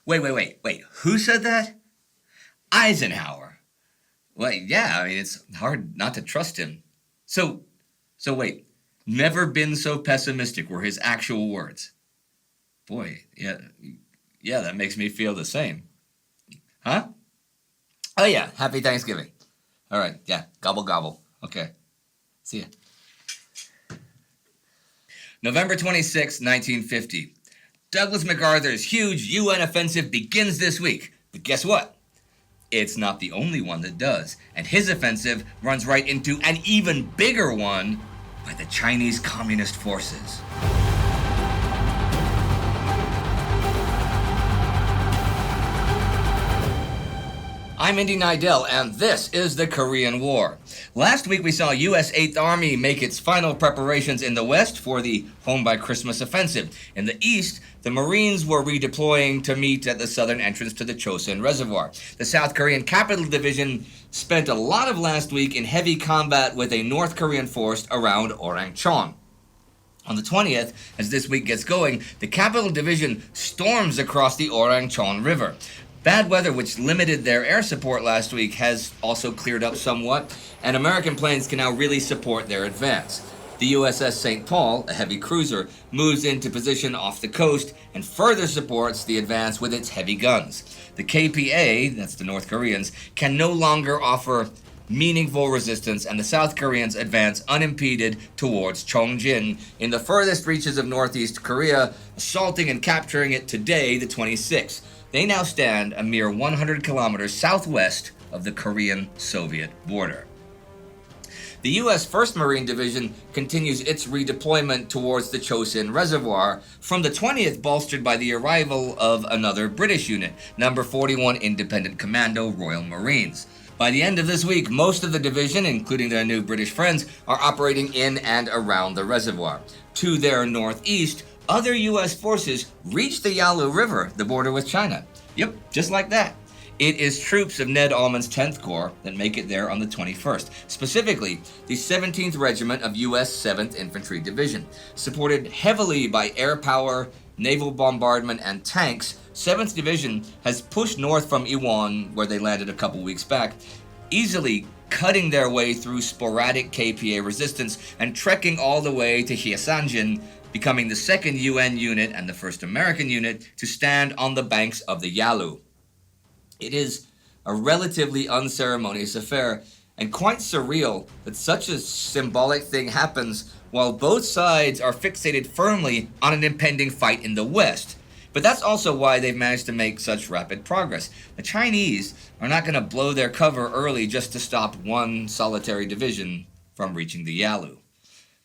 Wait. Who said that? Eisenhower. Well, yeah, I mean, it's hard not to trust him. So wait. Never been so pessimistic were his actual words. Boy, yeah, that makes me feel the same. Huh? Oh yeah, happy Thanksgiving. All right, yeah, gobble gobble. Okay, see ya. November 26, 1950. Douglas MacArthur's huge UN offensive begins this week. But guess what? It's not the only one that does. And his offensive runs right into an even bigger one by the Chinese Communist forces. I'm Indy Neidell, and this is the Korean War. Last week we saw U.S. 8th Army make its final preparations in the west for the Home by Christmas offensive. In the east, the Marines were redeploying to meet at the southern entrance to the Chosin Reservoir. The South Korean Capital Division spent a lot of last week in heavy combat with a North Korean force around Orangcheon. On the 20th, as this week gets going, the Capital Division storms across the Orangcheon River. Bad weather, which limited their air support last week, has also cleared up somewhat, and American planes can now really support their advance. The USS St. Paul, a heavy cruiser, moves into position off the coast and further supports the advance with its heavy guns. The KPA, that's the North Koreans, can no longer offer meaningful resistance, and the South Koreans advance unimpeded towards Chongjin in the furthest reaches of northeast Korea, assaulting and capturing it today, the 26th. They now stand a mere 100 kilometers southwest of the Korean-Soviet border. The U.S. 1st Marine Division continues its redeployment towards the Chosin Reservoir, from the 20th bolstered by the arrival of another British unit, number 41 Independent Commando Royal Marines. By the end of this week, most of the division, including their new British friends, are operating in and around the reservoir. To their northeast, other U.S. forces reach the Yalu River, the border with China. Yep, just like that. It is troops of Ned Alman's 10th Corps that make it there on the 21st. Specifically, the 17th Regiment of U.S. 7th Infantry Division. Supported heavily by air power, naval bombardment, and tanks, 7th Division has pushed north from Iwon, where they landed a couple weeks back, easily cutting their way through sporadic KPA resistance and trekking all the way to Hyesanjin, becoming the 2nd UN unit and the 1st American unit to stand on the banks of the Yalu. It is a relatively unceremonious affair, and quite surreal that such a symbolic thing happens while both sides are fixated firmly on an impending fight in the West. But that's also why they've managed to make such rapid progress. The Chinese are not going to blow their cover early just to stop one solitary division from reaching the Yalu.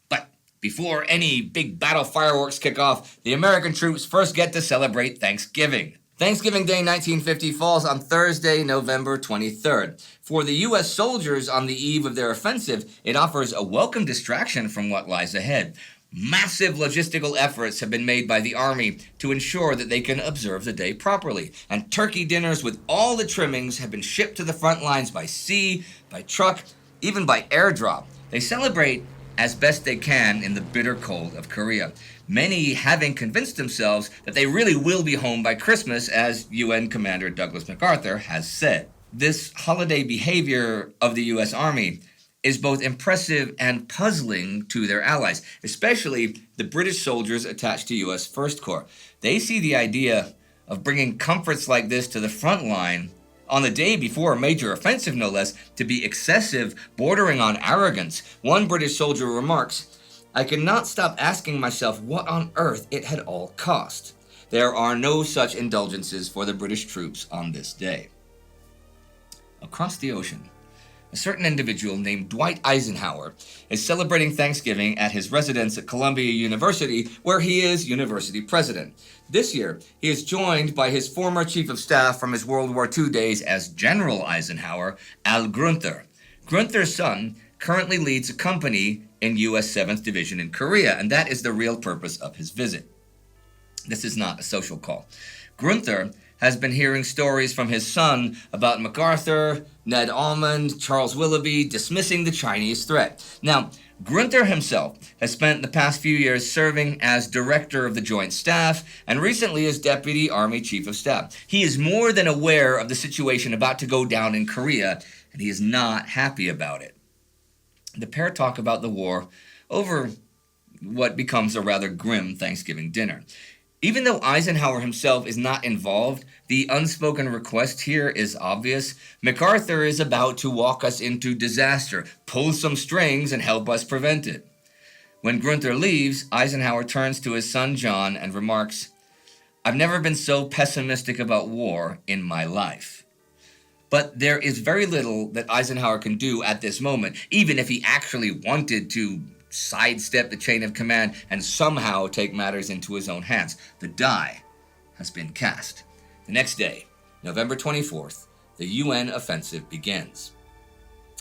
But before any big battle fireworks kick off, the American troops first get to celebrate Thanksgiving. Thanksgiving Day 1950 falls on Thursday, November 23rd. For the U.S. soldiers on the eve of their offensive, it offers a welcome distraction from what lies ahead. Massive logistical efforts have been made by the Army to ensure that they can observe the day properly, and turkey dinners with all the trimmings have been shipped to the front lines by sea, by truck, even by airdrop. They celebrate as best they can in the bitter cold of Korea, many having convinced themselves that they really will be home by Christmas, as UN Commander Douglas MacArthur has said. This holiday behavior of the U.S. Army is both impressive and puzzling to their allies, especially the British soldiers attached to U.S. First Corps. They see the idea of bringing comforts like this to the front line on the day before a major offensive, no less, to be excessive, bordering on arrogance. One British soldier remarks, "I cannot stop asking myself what on earth it had all cost." There are no such indulgences for the British troops on this day. Across the ocean, a certain individual named Dwight Eisenhower is celebrating Thanksgiving at his residence at Columbia University, where he is university president. This year, he is joined by his former chief of staff from his World War II days as General Eisenhower, Al Grunther. Grunther's son currently leads a company in U.S. 7th Division in Korea, and that is the real purpose of his visit. This is not a social call. Grunther has been hearing stories from his son about MacArthur, Ned Almond, Charles Willoughby dismissing the Chinese threat. Now, Grunther himself has spent the past few years serving as director of the Joint Staff and recently as Deputy Army Chief of Staff. He is more than aware of the situation about to go down in Korea, and he is not happy about it. The pair talk about the war over what becomes a rather grim Thanksgiving dinner. Even though Eisenhower himself is not involved, the unspoken request here is obvious. MacArthur is about to walk us into disaster, pull some strings, and help us prevent it. When Grunther leaves, Eisenhower turns to his son John and remarks, "I've never been so pessimistic about war in my life." But there is very little that Eisenhower can do at this moment, even if he actually wanted to sidestep the chain of command and somehow take matters into his own hands. The die has been cast. The next day, November 24th, the UN offensive begins.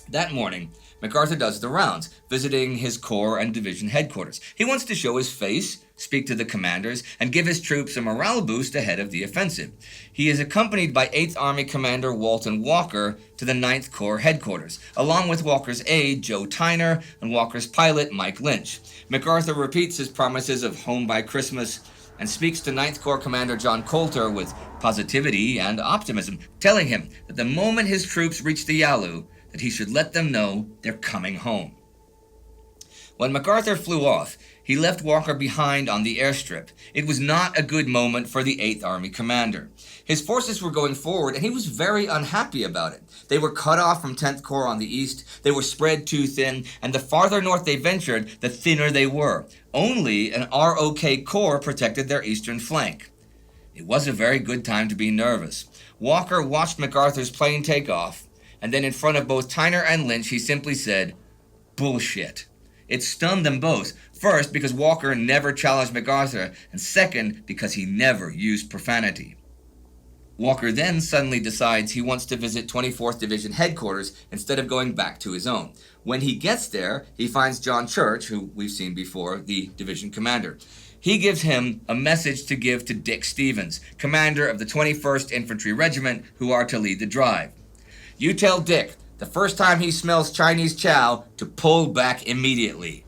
That morning, MacArthur does the rounds, visiting his corps and division headquarters. He wants to show his face, speak to the commanders, and give his troops a morale boost ahead of the offensive. He is accompanied by 8th Army Commander Walton Walker to the 9th Corps headquarters, along with Walker's aide Joe Tyner and Walker's pilot Mike Lynch. MacArthur repeats his promises of home by Christmas and speaks to 9th Corps Commander John Coulter with positivity and optimism, telling him that the moment his troops reach the Yalu, that he should let them know they're coming home. When MacArthur flew off, he left Walker behind on the airstrip. It was not a good moment for the 8th Army commander. His forces were going forward, and he was very unhappy about it. They were cut off from 10th Corps on the east, they were spread too thin, and the farther north they ventured, the thinner they were. Only an ROK Corps protected their eastern flank. It was a very good time to be nervous. Walker watched MacArthur's plane take off, and then in front of both Tyner and Lynch, he simply said, "Bullshit." It stunned them both. First, because Walker never challenged MacArthur, and second, because he never used profanity. Walker then suddenly decides he wants to visit 24th Division headquarters instead of going back to his own. When he gets there, he finds John Church, who we've seen before, the division commander. He gives him a message to give to Dick Stevens, commander of the 21st Infantry Regiment, who are to lead the drive. "You tell Dick, the first time he smells Chinese chow, to pull back immediately."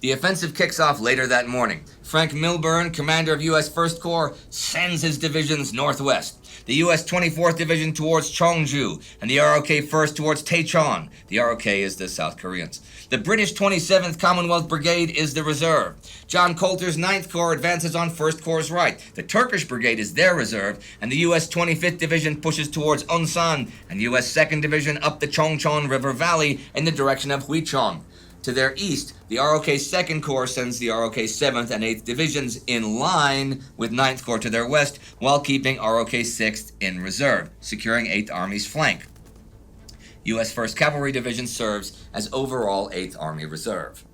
The offensive kicks off later that morning. Frank Milburn, commander of U.S. 1st Corps, sends his divisions northwest. The U.S. 24th Division towards Cheongju, and the ROK 1st towards Taechon. The ROK is the South Koreans. The British 27th Commonwealth Brigade is the reserve. John Coulter's 9th Corps advances on 1st Corps' right. The Turkish Brigade is their reserve, and the U.S. 25th Division pushes towards Ulsan, and U.S. 2nd Division up the Chongchon River Valley in the direction of Huichong. To their east, the ROK 2nd Corps sends the ROK 7th and 8th Divisions in line with 9th Corps to their west, while keeping ROK 6th in reserve, securing 8th Army's flank. U.S. 1st Cavalry Division serves as overall 8th Army Reserve.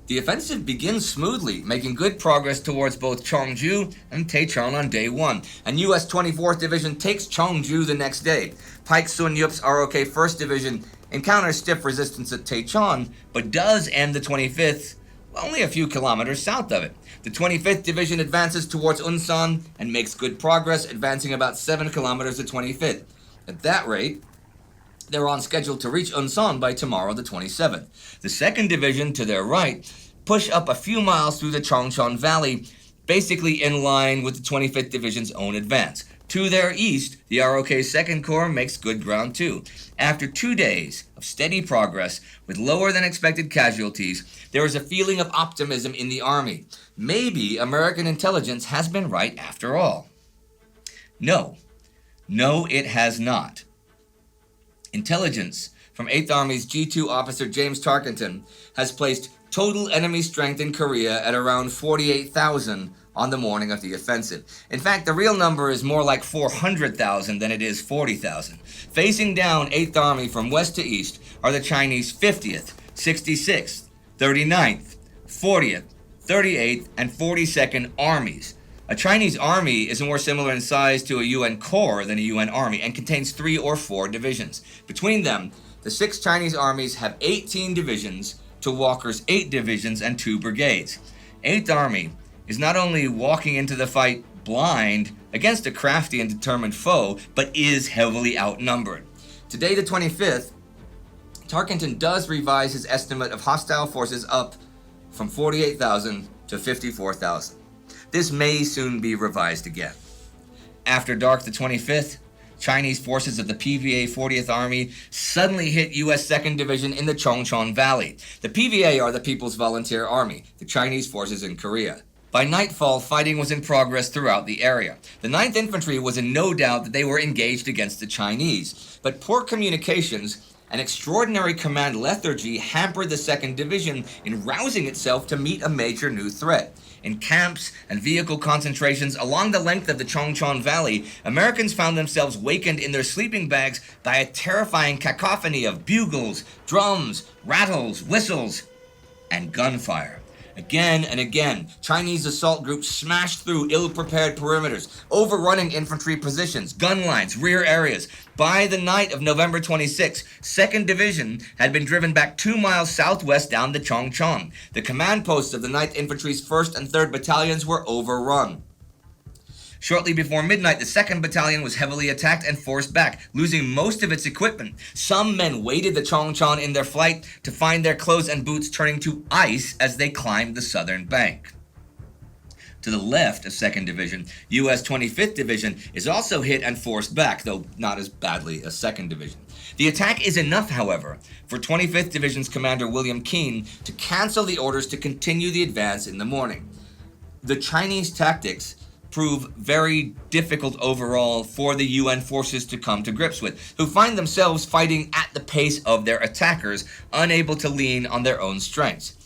The offensive begins smoothly, making good progress towards both Cheongju and Taechon on day one, and U.S. 24th Division takes Cheongju the next day. Pike Sun-Yup's ROK 1st Division encounters stiff resistance at Taechon, but does end the 25th only a few kilometers south of it. The 25th Division advances towards Ulsan and makes good progress, advancing about 7 kilometers to 25th. At that rate, they're on schedule to reach Ulsan by tomorrow, the 27th. The 2nd Division, to their right, push up a few miles through the Chongchon Valley, basically in line with the 25th Division's own advance. To their east, the ROK 2nd Corps makes good ground too. After 2 days of steady progress with lower than expected casualties, there is a feeling of optimism in the Army. Maybe American intelligence has been right after all. No, it has not. Intelligence from 8th Army's G2 officer James Tarkenton has placed total enemy strength in Korea at around 48,000 on the morning of the offensive. In fact, the real number is more like 400,000 than it is 40,000. Facing down 8th Army from west to east are the Chinese 50th, 66th, 39th, 40th, 38th, and 42nd Armies. A Chinese army is more similar in size to a UN corps than a UN army and contains 3 or 4 divisions. Between them, the 6 Chinese armies have 18 divisions to Walker's 8 divisions and 2 brigades. 8th Army is not only walking into the fight blind against a crafty and determined foe, but is heavily outnumbered. Today, the 25th, Tarkington does revise his estimate of hostile forces up from 48,000 to 54,000. This may soon be revised again. After dark the 25th, Chinese forces of the PVA 40th Army suddenly hit U.S. 2nd Division in the Chongchon Valley. The PVA are the People's Volunteer Army, the Chinese forces in Korea. By nightfall, fighting was in progress throughout the area. The 9th Infantry was in no doubt that they were engaged against the Chinese, but poor communications and extraordinary command lethargy hampered the 2nd Division in rousing itself to meet a major new threat. In camps and vehicle concentrations along the length of the Chongchon Valley, Americans found themselves wakened in their sleeping bags by a terrifying cacophony of bugles, drums, rattles, whistles, and gunfire. Again and again, Chinese assault groups smashed through ill-prepared perimeters, overrunning infantry positions, gun lines, rear areas. By the night of November 26, 2nd Division had been driven back 2 miles southwest down the Chongchon. The command posts of the 9th Infantry's 1st and 3rd Battalions were overrun. Shortly before midnight, the 2nd Battalion was heavily attacked and forced back, losing most of its equipment. Some men waded the Chongchon in their flight to find their clothes and boots turning to ice as they climbed the southern bank. To the left of 2nd Division, U.S. 25th Division is also hit and forced back, though not as badly as 2nd Division. The attack is enough, however, for 25th Division's commander William Keane to cancel the orders to continue the advance in the morning. The Chinese tactics prove very difficult overall for the UN forces to come to grips with, who find themselves fighting at the pace of their attackers, unable to lean on their own strengths.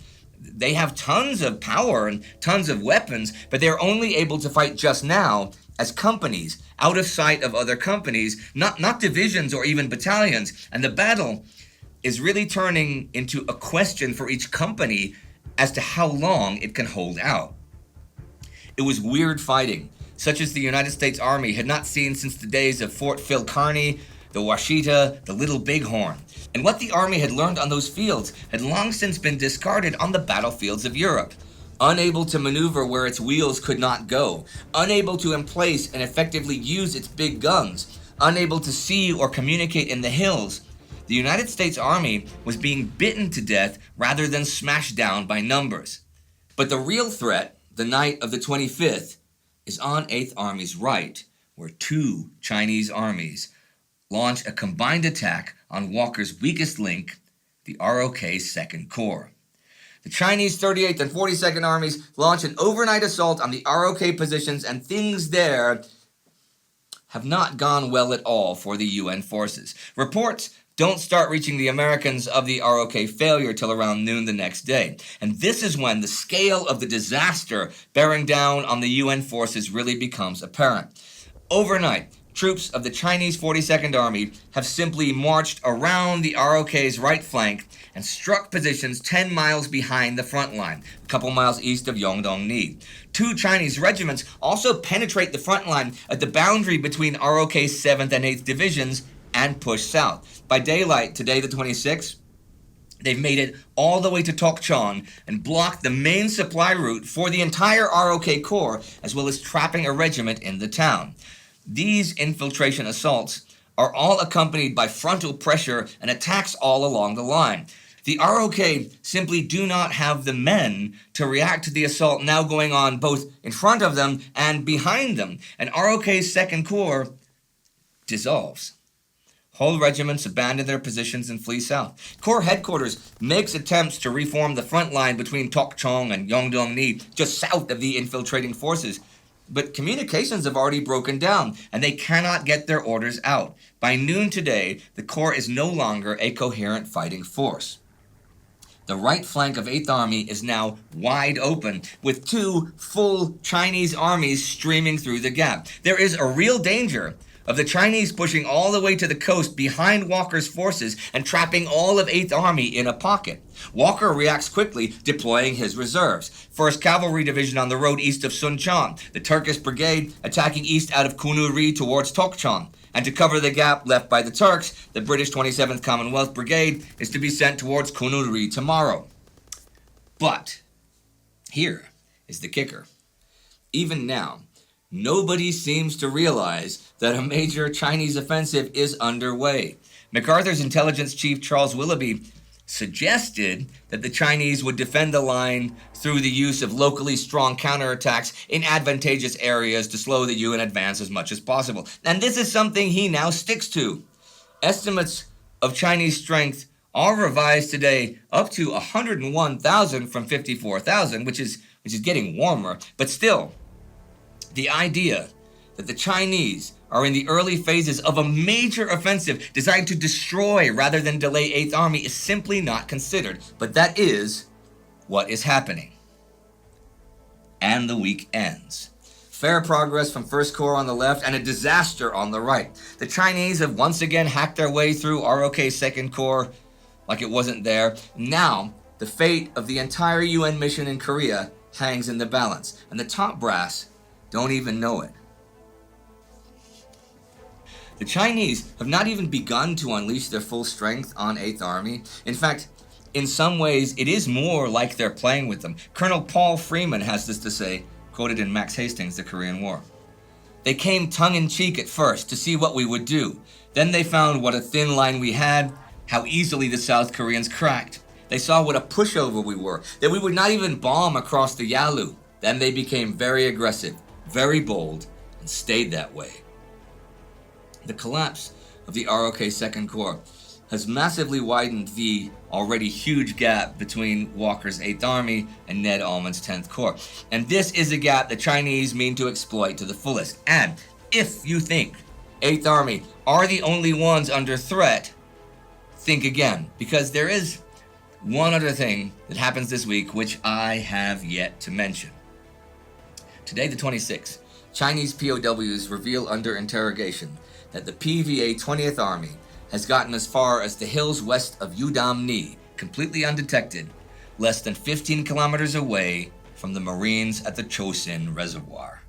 They have tons of power and tons of weapons, but they're only able to fight just now as companies, out of sight of other companies, not divisions or even battalions. And the battle is really turning into a question for each company as to how long it can hold out. It was weird fighting, such as the United States Army had not seen since the days of Fort Phil Kearny, the Washita, the Little Bighorn. And what the Army had learned on those fields had long since been discarded on the battlefields of Europe. Unable to maneuver where its wheels could not go, unable to emplace and effectively use its big guns, unable to see or communicate in the hills, the United States Army was being bitten to death rather than smashed down by numbers. But the real threat, the night of the 25th, is on 8th Army's right, where 2 Chinese armies launch a combined attack on Walker's weakest link, the ROK's 2nd Corps. The Chinese 38th and 42nd Armies launch an overnight assault on the ROK positions, and things there have not gone well at all for the UN forces. Reports don't start reaching the Americans of the ROK failure till around noon the next day. And this is when the scale of the disaster bearing down on the UN forces really becomes apparent. Overnight, troops of the Chinese 42nd Army have simply marched around the ROK's right flank and struck positions 10 miles behind the front line, a couple miles east of Yongdong-ni. 2 Chinese regiments also penetrate the front line at the boundary between ROK's 7th and 8th Divisions and push south. By daylight, today the 26th, they've made it all the way to Tokchon and blocked the main supply route for the entire ROK Corps, as well as trapping a regiment in the town. These infiltration assaults are all accompanied by frontal pressure and attacks all along the line. The ROK simply do not have the men to react to the assault now going on both in front of them and behind them, and ROK's 2nd Corps dissolves. Whole regiments abandon their positions and flee south. Corps headquarters makes attempts to reform the front line between Tokchon and Yongdong-ni, just south of the infiltrating forces. But communications have already broken down, and they cannot get their orders out. By noon today, the Corps is no longer a coherent fighting force. The right flank of 8th Army is now wide open, with 2 full Chinese armies streaming through the gap. There is a real danger of the Chinese pushing all the way to the coast behind Walker's forces and trapping all of 8th Army in a pocket. Walker reacts quickly, deploying his reserves. 1st Cavalry Division on the road east of Suncheon, the Turkish Brigade attacking east out of Kunuri towards Tokchon. And to cover the gap left by the Turks, the British 27th Commonwealth Brigade is to be sent towards Kunuri tomorrow. But here is the kicker. Even now, nobody seems to realize that a major Chinese offensive is underway. MacArthur's intelligence chief Charles Willoughby suggested that the Chinese would defend the line through the use of locally strong counterattacks in advantageous areas to slow the UN advance as much as possible. And this is something he now sticks to. Estimates of Chinese strength are revised today up to 101,000 from 54,000, which is getting warmer. But still, the idea that the Chinese are in the early phases of a major offensive designed to destroy rather than delay 8th Army is simply not considered. But that is what is happening. And the week ends. Fair progress from 1st Corps on the left and a disaster on the right. The Chinese have once again hacked their way through ROK 2nd Corps like it wasn't there. Now, the fate of the entire UN mission in Korea hangs in the balance, and the top brass don't even know it. The Chinese have not even begun to unleash their full strength on 8th Army. In fact, in some ways, it is more like they're playing with them. Colonel Paul Freeman has this to say, quoted in Max Hastings' The Korean War. They came tongue-in-cheek at first to see what we would do. Then they found what a thin line we had, how easily the South Koreans cracked. They saw what a pushover we were, that we would not even bomb across the Yalu. Then they became very aggressive, very bold, and stayed that way. The collapse of the ROK 2nd Corps has massively widened the already huge gap between Walker's 8th Army and Ned Almond's 10th Corps. And this is a gap the Chinese mean to exploit to the fullest. And if you think 8th Army are the only ones under threat, think again, because there is one other thing that happens this week which I have yet to mention. Today, the 26th, Chinese POWs reveal under interrogation that the PVA 20th Army has gotten as far as the hills west of Udam-ni, completely undetected, less than 15 kilometers away from the Marines at the Chosin Reservoir.